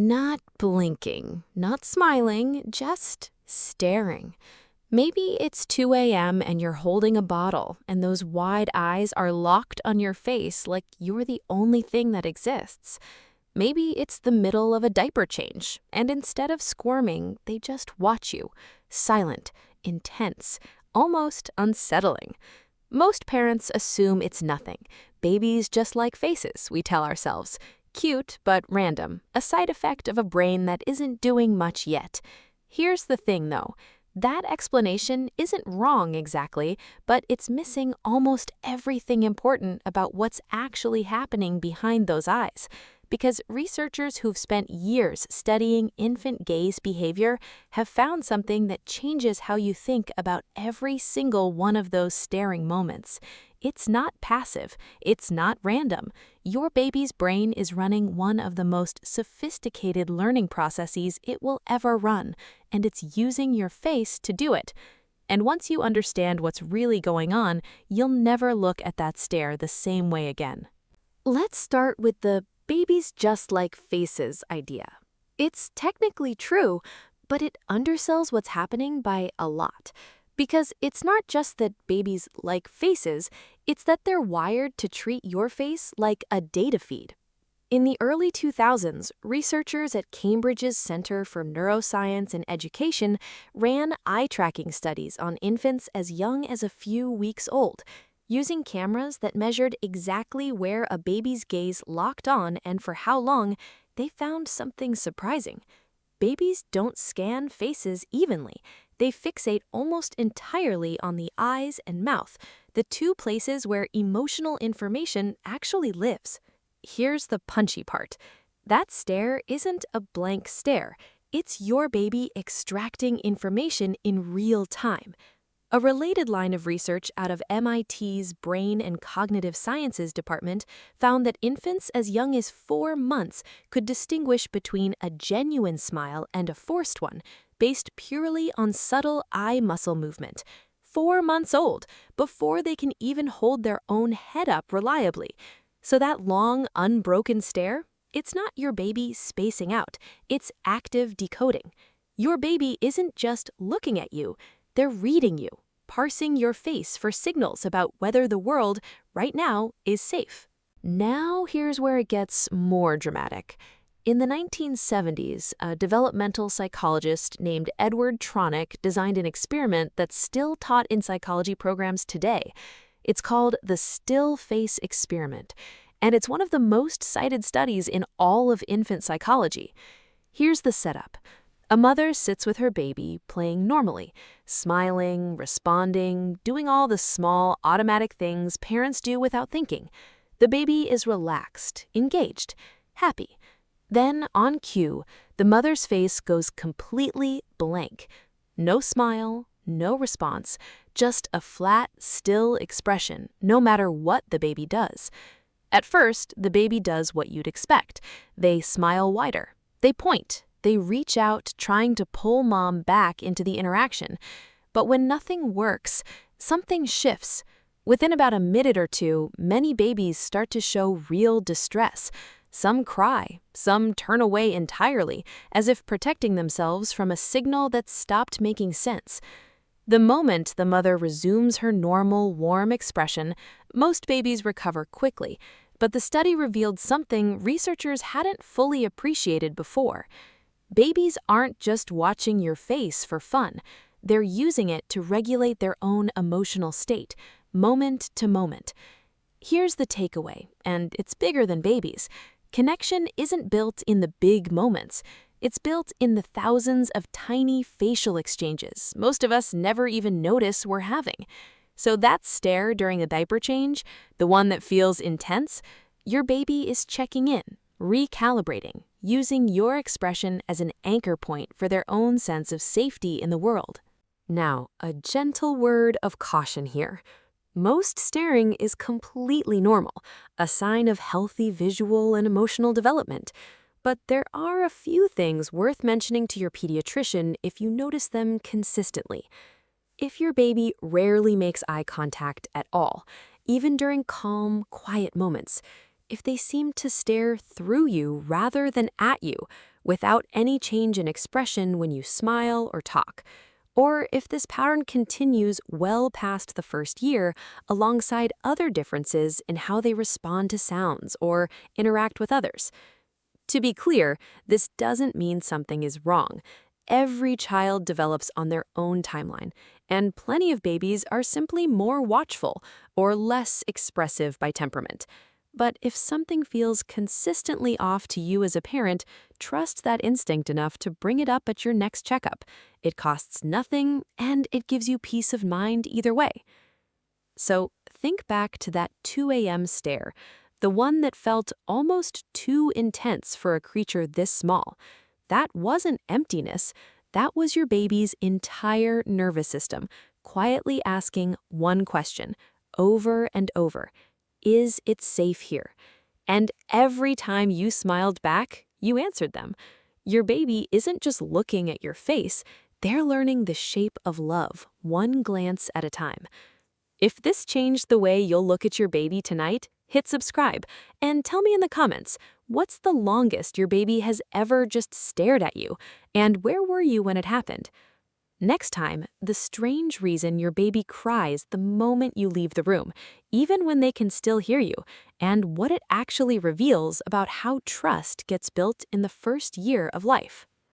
Not blinking, not smiling, just staring. Maybe it's 2 a.m. and you're holding a bottle, and those wide eyes are locked on your face like you're the only thing that exists. Maybe it's the middle of a diaper change, and instead of squirming, they just watch you, silent, intense, almost unsettling. Most parents assume it's nothing. Babies just like faces, we tell ourselves. Cute, but random, a side effect of a brain that isn't doing much yet. Here's the thing, though. That explanation isn't wrong exactly, but it's missing almost everything important about what's actually happening behind those eyes. Because researchers who've spent years studying infant gaze behavior have found something that changes how you think about every single one of those staring moments. It's not passive. It's not random. Your baby's brain is running one of the most sophisticated learning processes it will ever run, and it's using your face to do it. And once you understand what's really going on, you'll never look at that stare the same way again. Let's start with the babies just like faces idea. It's technically true, but it undersells what's happening by a lot. Because it's not just that babies like faces, it's that they're wired to treat your face like a data feed. In the early 2000s, researchers at Cambridge's Center for Neuroscience and Education ran eye tracking studies on infants as young as a few weeks old, using cameras that measured exactly where a baby's gaze locked on and for how long. They found something surprising. Babies don't scan faces evenly. They fixate almost entirely on the eyes and mouth, the two places where emotional information actually lives. Here's the punchy part. That stare isn't a blank stare. It's your baby extracting information in real time. A related line of research out of MIT's Brain and Cognitive Sciences department found that infants as young as 4 months could distinguish between a genuine smile and a forced one, based purely on subtle eye muscle movement. 4 months old, before they can even hold their own head up reliably. So that long, unbroken stare, it's not your baby spacing out, it's active decoding. Your baby isn't just looking at you, they're reading you, parsing your face for signals about whether the world, right now, is safe. Now here's where it gets more dramatic. In the 1970s, a developmental psychologist named Edward Tronick designed an experiment that's still taught in psychology programs today. It's called the still face experiment, and it's one of the most cited studies in all of infant psychology. Here's the setup. A mother sits with her baby, playing normally, smiling, responding, doing all the small, automatic things parents do without thinking. The baby is relaxed, engaged, happy. Then, on cue, the mother's face goes completely blank. No smile, no response, just a flat, still expression, no matter what the baby does. At first, the baby does what you'd expect. They smile wider. They point. They reach out, trying to pull mom back into the interaction. But when nothing works, something shifts. Within about a minute or two, many babies start to show real distress. Some cry, some turn away entirely, as if protecting themselves from a signal that stopped making sense. The moment the mother resumes her normal, warm expression, most babies recover quickly. But the study revealed something researchers hadn't fully appreciated before. Babies aren't just watching your face for fun. They're using it to regulate their own emotional state, moment to moment. Here's the takeaway, and it's bigger than babies. Connection isn't built in the big moments. It's built in the thousands of tiny facial exchanges most of us never even notice we're having. So that stare during a diaper change, the one that feels intense, your baby is checking in, recalibrating, using your expression as an anchor point for their own sense of safety in the world. Now, a gentle word of caution here. Most staring is completely normal, a sign of healthy visual and emotional development. But there are a few things worth mentioning to your pediatrician if you notice them consistently. If your baby rarely makes eye contact at all, even during calm, quiet moments, if they seem to stare through you rather than at you, without any change in expression when you smile or talk, or if this pattern continues well past the first year alongside other differences in how they respond to sounds or interact with others. To be clear, this doesn't mean something is wrong. Every child develops on their own timeline, and plenty of babies are simply more watchful or less expressive by temperament. But if something feels consistently off to you as a parent, trust that instinct enough to bring it up at your next checkup. It costs nothing, and it gives you peace of mind either way. So think back to that 2 a.m. stare, the one that felt almost too intense for a creature this small. That wasn't emptiness. That was your baby's entire nervous system, quietly asking one question, over and over. Is it safe here? And every time you smiled back, you answered them. Your baby isn't just looking at your face, they're learning the shape of love, one glance at a time. If this changed the way you'll look at your baby tonight, hit subscribe and tell me in the comments, what's the longest your baby has ever just stared at you, and where were you when it happened? Next time, the strange reason your baby cries the moment you leave the room, even when they can still hear you, and what it actually reveals about how trust gets built in the first year of life.